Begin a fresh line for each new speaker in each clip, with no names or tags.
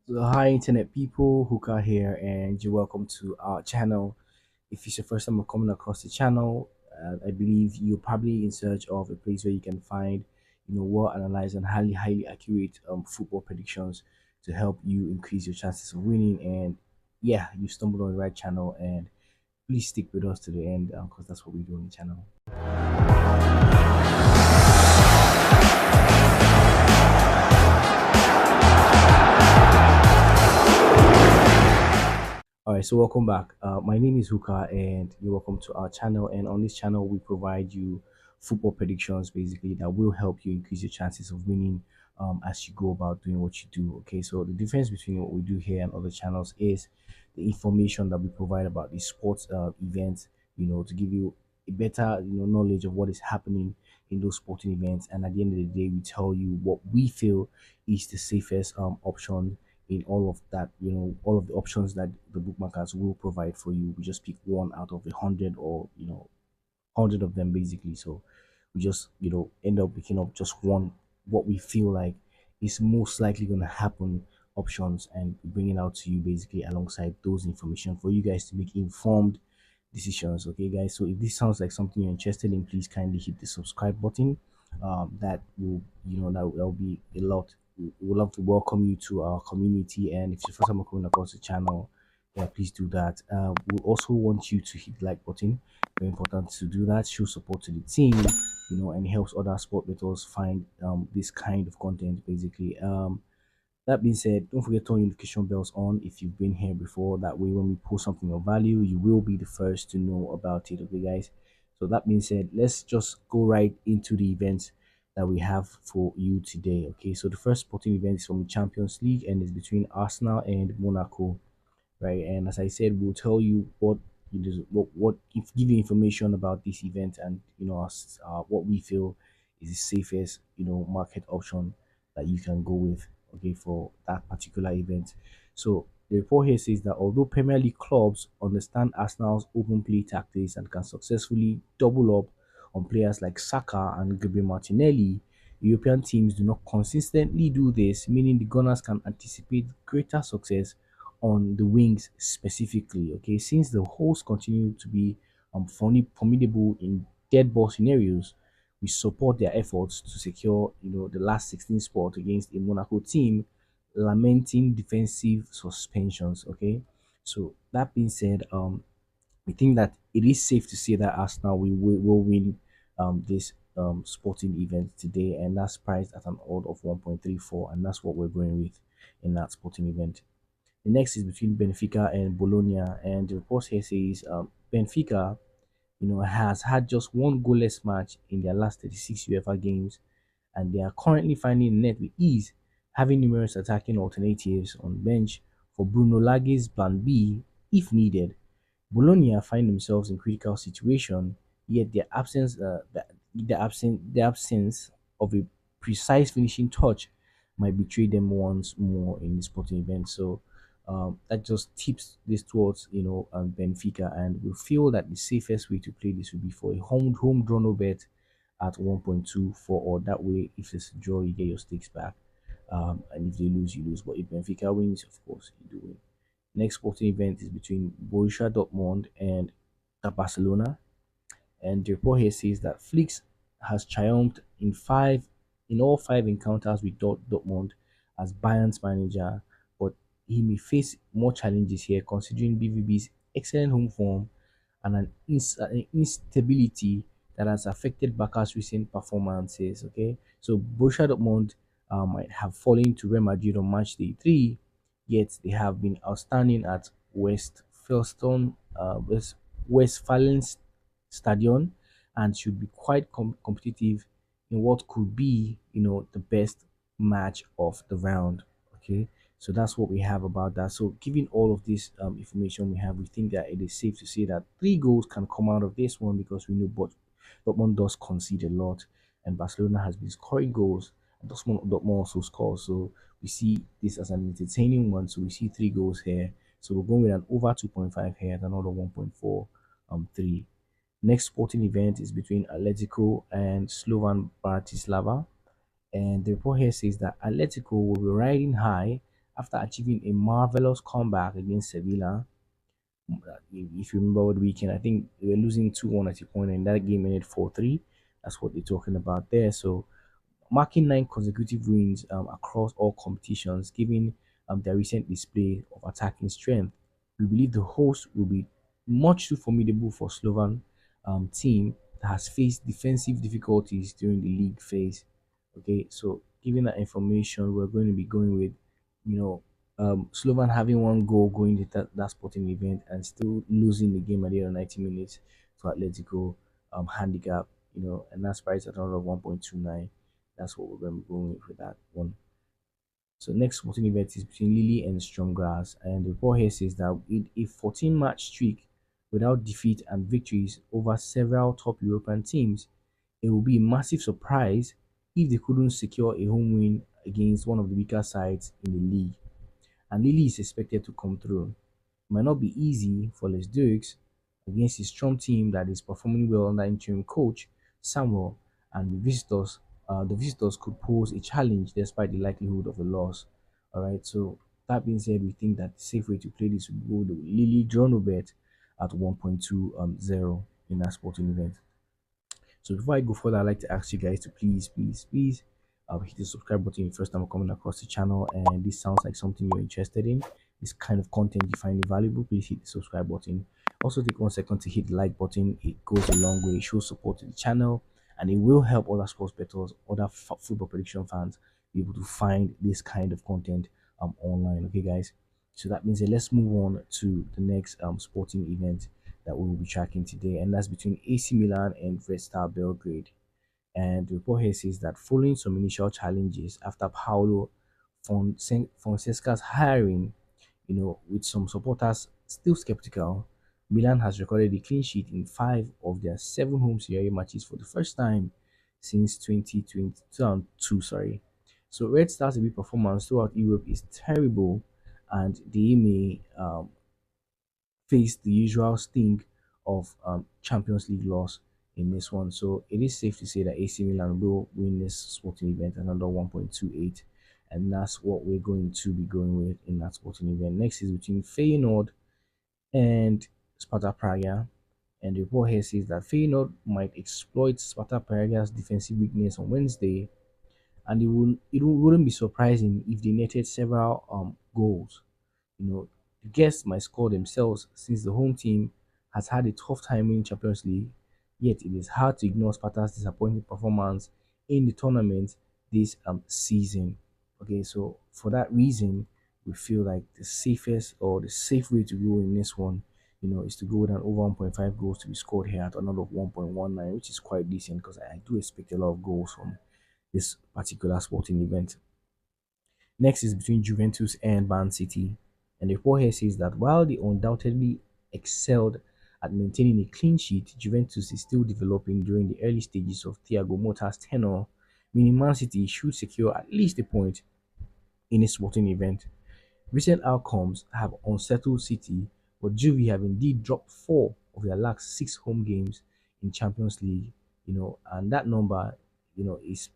So hi internet people, Hookah here, and you're welcome to our channel. If it's your first time of coming across the channel, I believe you're probably in search of a place where you can find, well analyzed and highly accurate football predictions to help you increase your chances of winning. And yeah, you stumbled on the right channel, and please stick with us to the end because that's what we do on the channel. All right, so welcome back. My name is Huka, and you're welcome to our channel. And on this channel, we provide you football predictions basically that will help you increase your chances of winning as you go about doing what you do. Okay, so the difference between what we do here and other channels is the information that we provide about the sports events, to give you a better knowledge of what is happening in those sporting events. And at the end of the day, we tell you what we feel is the safest option in all of that, all of the options that the bookmakers will provide for you. We just pick one out of 100 or, 100 of them basically. So we just, end up picking up just one, what we feel like is most likely going to happen options and bringing out to you basically alongside those information for you guys to make informed decisions. Okay, guys. So if this sounds like something you're interested in, please kindly hit the subscribe button. That will, that will be a lot. We would love to welcome you to our community, and if it's your first time coming across the channel, yeah, please do that. We also want you to hit the like button. Very important to do that. Show support to the team, and helps other sport bettors find this kind of content basically. That being said, don't forget to turn notification bells on if you've been here before. That way, when we post something of value, you will be the first to know about it. Okay, guys. So that being said, let's just go right into the events that we have for you today. Okay, so the first sporting event is from the Champions League and is between Arsenal and Monaco, right? And as I said, we'll tell you what what if give you information about this event and what we feel is the safest market option that you can go with, okay, for that particular event. So the report here says that although Premier League clubs understand Arsenal's open play tactics and can successfully double up on players like Saka and Gabriel Martinelli, European teams do not consistently do this, meaning the Gunners can anticipate greater success on the wings specifically. Okay, since the hosts continue to be formidable in dead ball scenarios, we support their efforts to secure the last 16 spot against a Monaco team lamenting defensive suspensions. Okay, so that being said, we think that it is safe to say that Arsenal will win this sporting event today, and that's priced at an odd of 1.34, and that's what we're going with in that sporting event. The next is between Benfica and Bologna, and the report here says Benfica, has had just one goalless match in their last 36 UEFA games, and they are currently finding the net with ease, having numerous attacking alternatives on bench for Bruno Lage's plan B if needed. Bologna find themselves in critical situation, yet their absence of a precise finishing touch might betray them once more in the sporting event. So that just tips this towards Benfica, and we feel that the safest way to play this would be for a home draw no bet at 1.24, or that way if it's a draw you get your stakes back, and if they lose you lose. But if Benfica wins, of course you do win. Next sporting event is between Borussia Dortmund and Barcelona, and the report here says that Flick has triumphed in all five encounters with Dortmund as Bayern's manager, but he may face more challenges here considering BVB's excellent home form and an instability that has affected Barca's recent performances. Okay, so Borussia Dortmund might have fallen to Real Madrid on match day 3, yet they have been outstanding at Westfalen Stadion and should be quite competitive in what could be, the best match of the round. Okay, so that's what we have about that. So, given all of this information we have, we think that it is safe to say that 3 goals can come out of this one because we know but Dortmund does concede a lot, and Barcelona has been scoring goals. And Dortmund also scores, so we see this as an entertaining one. So we see 3 goals here. So we're going with an over 2.5 here and another 1.4 3. Next sporting event is between Atletico and Slovan Bratislava. And the report here says that Atletico will be riding high after achieving a marvelous comeback against Sevilla. If you remember what weekend, I think they were losing 2-1 at a point, and that game ended 4-3. That's what they're talking about there. So marking 9 consecutive wins across all competitions, given their recent display of attacking strength. We believe the host will be much too formidable for Slovan team that has faced defensive difficulties during the league phase. Okay, so given that information, we're going to be going with, you know, Slovan having one goal going to that sporting event and still losing the game at the end of 90 minutes to Atletico handicap, and that's priced at around 1.29. That's what we're going to be going with for that one. So next sporting event is between Lille and Stromgrass, and the report here says that with a 14-match streak without defeat and victories over several top European teams, it will be a massive surprise if they couldn't secure a home win against one of the weaker sides in the league. And Lille is expected to come through. It might not be easy for Les Dukes against a strong team that is performing well under interim coach Samuel, and the visitors could pose a challenge despite the likelihood of a loss. All right, so that being said, we think that the safe way to play this would go the Lily Jono bet at 1.20 in that sporting event. So before I go further, I'd like to ask you guys to please hit the subscribe button if first time coming across the channel and this sounds like something you're interested in. This kind of content you find it valuable, please hit the subscribe button. Also take 1 second to hit the like button. It goes a long way. It shows support to the channel and it will help other sports bettors, other football prediction fans be able to find this kind of content online. Okay guys, so that means let's move on to the next sporting event that we will be tracking today, and that's between AC Milan and Red Star Belgrade. And the report here says that following some initial challenges after Paulo Fonseca's hiring, with some supporters still skeptical, Milan has recorded a clean sheet in 5 of their 7 home Serie A matches for the first time since 2022. Sorry. So Red Star's away performance throughout Europe is terrible, and they may face the usual sting of Champions League loss in this one. So it is safe to say that AC Milan will win this sporting event another 1.28, and that's what we're going to be going with in that sporting event. Next is between Feyenoord and Sparta Praga, and the report here says that Feyenoord might exploit Sparta Praga's defensive weakness on Wednesday, and it wouldn't be surprising if they netted several goals. The guests might score themselves since the home team has had a tough time winning Champions League, yet it is hard to ignore Sparta's disappointing performance in the tournament this season. Okay, so for that reason, we feel like the safest or the safe way to go in this one, is to go with an over 1.5 goals to be scored here at another 1.19, which is quite decent because I do expect a lot of goals from this particular sporting event. Next is between Juventus and Man City. And the report here says that while they undoubtedly excelled at maintaining a clean sheet, Juventus is still developing during the early stages of Thiago Motta's tenure, meaning Man City should secure at least a point in a sporting event. Recent outcomes have unsettled City, but Juve have indeed dropped 4 of their last 6 home games in Champions League, and that number, is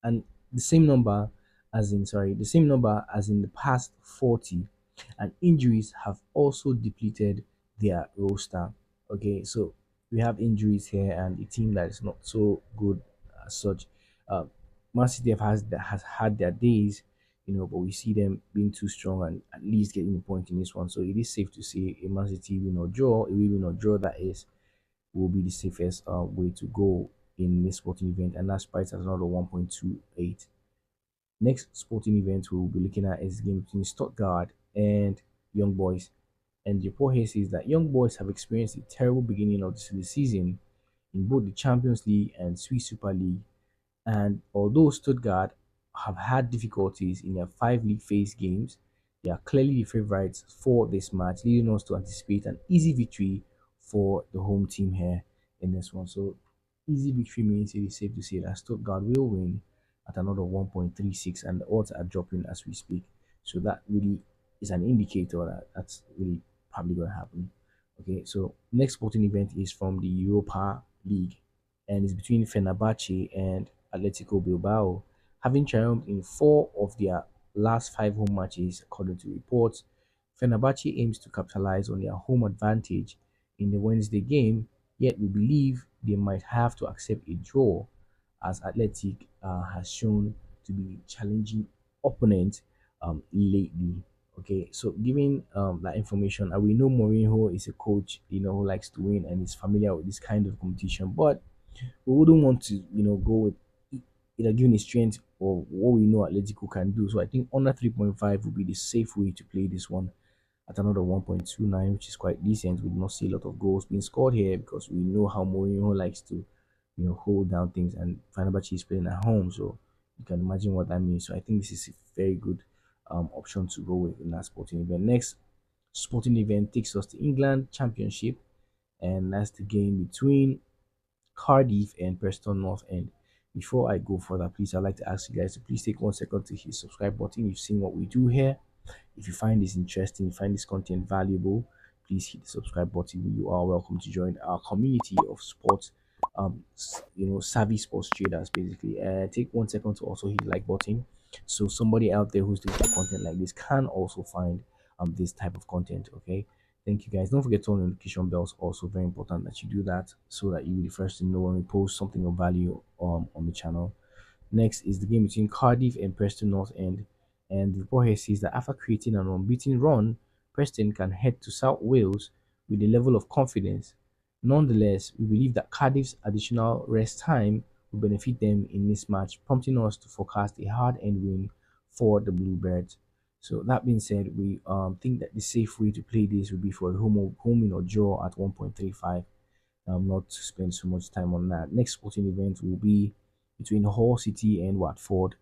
and the same number as in the past 40, and injuries have also depleted their roster. Okay, so we have injuries here and a team that is not so good as such. uh Man City has had their days, but we see them being too strong and at least getting a point in this one. So it is safe to say a Man City win or draw, a win or draw, that is, will be the safest way to go in this sporting event, and that's priced at another 1.28. Next sporting event we'll be looking at is the game between Stuttgart and Young Boys. And the report here says that Young Boys have experienced a terrible beginning of the season in both the Champions League and Swiss Super League. And although Stuttgart have had difficulties in their 5 league phase games, they are clearly the favourites for this match, leading us to anticipate an easy victory for the home team here in this one. So, easy victory means it is safe to say that Stuttgart will win at another 1.36, and the odds are dropping as we speak. So, that really is an indicator that that's really probably going to happen. Okay, so next sporting event is from the Europa League, and it's between Fenerbahce and Atletico Bilbao, having triumphed in 4 of their last five home matches, according to reports. Fenerbahce aims to capitalize on their home advantage in the Wednesday game, yet we believe they might have to accept a draw as Athletic has shown to be challenging opponent lately. Okay, so giving that information, we know Mourinho is a coach, who likes to win and is familiar with this kind of competition, but we wouldn't want to, go with given his strength or what we know Atletico can do. So I think under 3.5 would be the safe way to play this one at another 1.29, which is quite decent. We do not see a lot of goals being scored here because we know how Mourinho likes to, hold down things, and Fenerbahce is playing at home, so you can imagine what that means. So I think this is a very good option to go with in that sporting event. Next sporting event takes us to England Championship, and that's the game between Cardiff and Preston North End. Before I go further, please, I'd like to ask you guys to please take 1 second to hit the subscribe button. You've seen what we do here. If you find this interesting, you find this content valuable, please hit the subscribe button. You are welcome to join our community of sports, savvy sports traders. Basically, take 1 second to also hit the like button, so somebody out there who's looking for content like this can also find this type of content. Okay, thank you guys. Don't forget to on notification bells. Also very important that you do that so that you'll be the first to know when we post something of value on the channel. Next is the game between Cardiff and Preston North End. And the report here says that after creating an unbeaten run, Preston can head to South Wales with a level of confidence. Nonetheless, we believe that Cardiff's additional rest time will benefit them in this match, prompting us to forecast a hard end win for the Bluebirds. So that being said, we think that the safe way to play this would be for a home win or draw at 1.35. Not to spend so much time on that. Next sporting event will be between Hull City and Watford.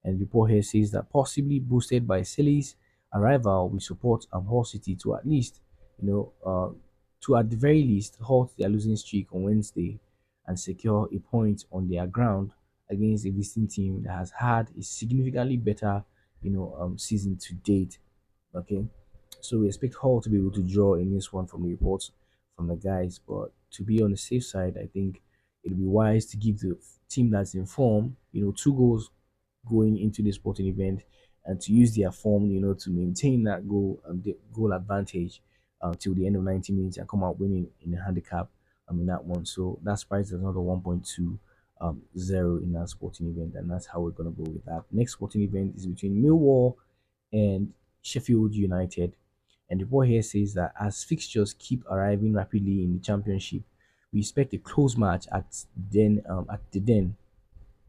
And the report here says that possibly boosted by Silly's arrival, we support Hull City to at least, to at the very least halt their losing streak on Wednesday and secure a point on their ground against a visiting team that has had a significantly better, season to date. Okay, so we expect Hull to be able to draw in this one from the reports from the guys, but to be on the safe side, I think it'll be wise to give the team that's in form, 2 goals going into the sporting event, and to use their form, to maintain that the goal advantage till the end of 90 minutes and come out winning in the handicap. In that one, so that's priced at another 1.2 0 in that sporting event, and that's how we're gonna go with that. Next sporting event is between Millwall and Sheffield United. And the report here says that as fixtures keep arriving rapidly in the championship, we expect a close match at the Den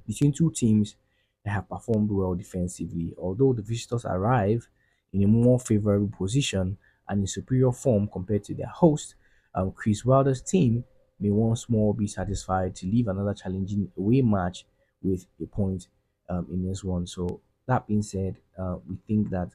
between two teams that have performed well defensively. Although the visitors arrive in a more favorable position and in superior form compared to their host, Chris Wilder's team may once more be satisfied to leave another challenging away match with a point in this one. So that being said, we think that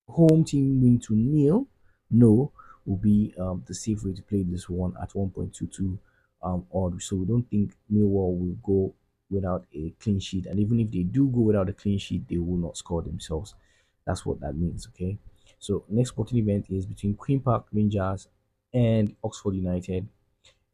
home team win to nil, no, will be the safe way to play this one at 1.22 odd. So we don't think Millwall will go without a clean sheet, and even if they do go without a clean sheet, they will not score themselves. That's what that means. Okay, so next sporting event is between Queen Park Rangers and Oxford United.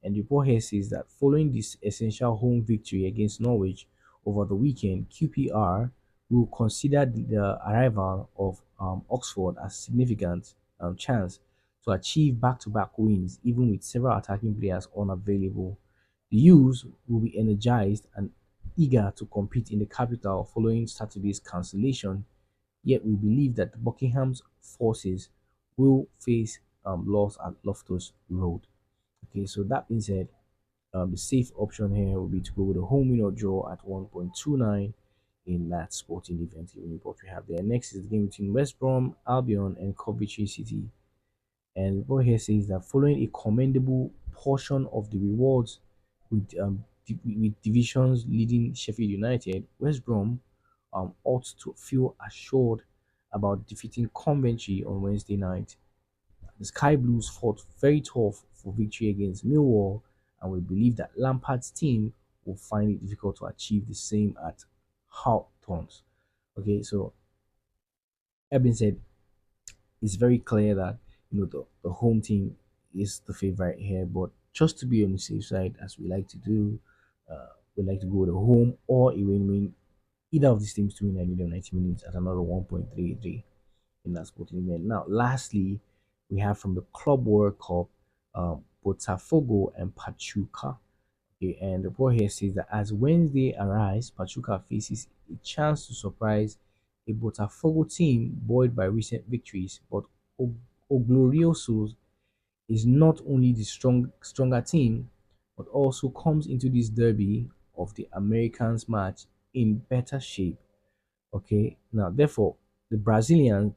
And the report here says that following this essential home victory against Norwich over the weekend, QPR will consider the arrival of Oxford as significant chance to achieve back-to-back wins, even with several attacking players unavailable. The U's will be energized and eager to compete in the capital following Saturday's cancellation. Yet we believe that Buckingham's forces will face loss at Loftus Road. Okay, so that being said, the safe option here will be to go with a home win or draw at 1.29 in that sporting event report we have there. Next is the game between West Brom, Albion, and Coventry City. And the report here says that following a commendable portion of the rewards with divisions leading Sheffield United, West Brom ought to feel assured about defeating Coventry on Wednesday night. The Sky Blues fought very tough for victory against Millwall, and we believe that Lampard's team will find it difficult to achieve the same at Hawthorns. Okay, so that being said, it's very clear that the home team is the favorite here, but just to be on the safe side, as we like to do, we like to go to home or a win-win either of these teams to win 90 or 90 minutes at another 1.33 in that sporting event. Now, lastly, we have from the Club World Cup, Botafogo and Pachuca. Okay, and the report here says that as Wednesday arrives, Pachuca faces a chance to surprise a Botafogo team buoyed by recent victories, but Ogloriosos is not only the stronger team, but also comes into this derby of the Americans match in better shape. Okay, now therefore the Brazilian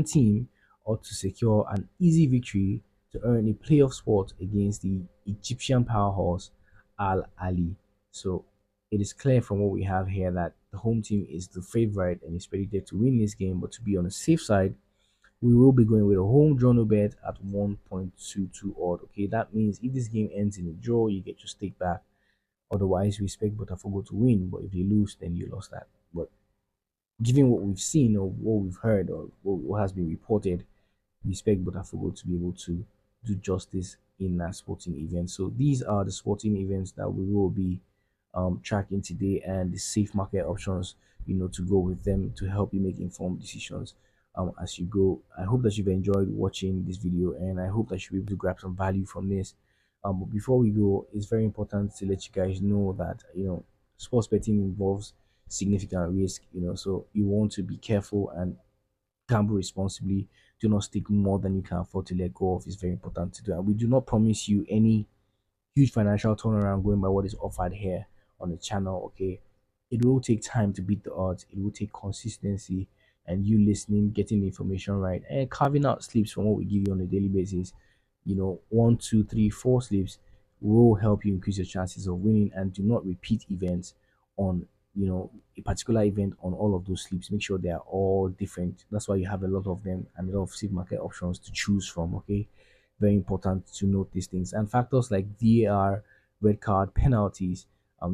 team ought to secure an easy victory to earn a playoff spot against the Egyptian powerhouse Al Ali. So it is clear from what we have here that the home team is the favorite and is predicted to win this game. But to be on the safe side, we will be going with a home draw no bet at 1.22 odd. Okay, that means if this game ends in a draw, you get your stake back. Otherwise, we expect Botafogo to win, but if you lose, then you lost that. But given what we've seen or what we've heard or what has been reported, we expect Botafogo to be able to do justice in that sporting event. So these are the sporting events that we will be tracking today and the safe market options, to go with them to help you make informed decisions as you go. I hope that you've enjoyed watching this video and I hope that you'll be able to grab some value from this. But before we go, it's very important to let you guys know that, sports betting involves significant risk, so you want to be careful and gamble responsibly. Do not stick more than you can afford to let go of. It's very important to do. And we do not promise you any huge financial turnaround going by what is offered here on the channel. Okay, it will take time to beat the odds. It will take consistency and you listening, getting the information right, and carving out sleeps from what we give you on a daily basis. 1, 2, 3, 4 sleeps will help you increase your chances of winning. And do not repeat events on a particular event on all of those sleeps. Make sure they are all different. That's why you have a lot of them and a lot of safe market options to choose from. Okay, very important to note these things. And factors like VAR, red card, penalties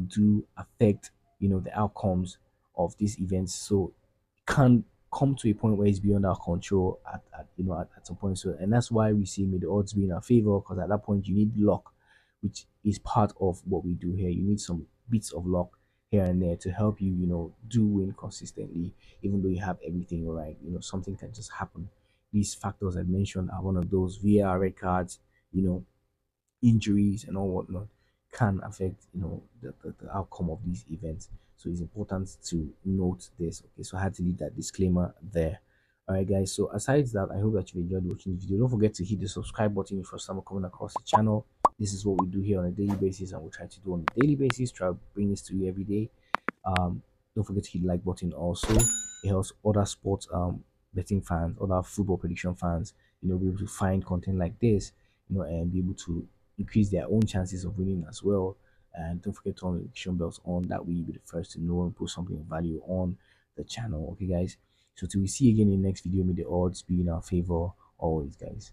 do affect the outcomes of these events. So it can come to a point where it's beyond our control at some point. So and that's why we see the odds be in our favor, because at that point you need luck, which is part of what we do here. You need some bits of luck here and there to help you, do win consistently, even though you have everything right. Something can just happen. These factors I mentioned are one of those. VAR, red cards, you know, injuries and all whatnot can affect, the outcome of these events. So it's important to note this. Okay, so I had to leave that disclaimer there. All right, guys. So aside that, I hope that you enjoyed watching this video. Don't forget to hit the subscribe button if you're someone coming across the channel. This is what we do here on a daily basis, and we try to do on a daily basis. Try to bring this to you every day. um don't forget to hit the like button also. It helps other sports betting fans, other football prediction fans, be able to find content like this, and be able to increase their own chances of winning as well. And don't forget to turn the notification bells on, that way you'll be the first to know and put something of value on the channel. Okay, guys, so till we see you again in the next video, may the odds be in our favor always, guys.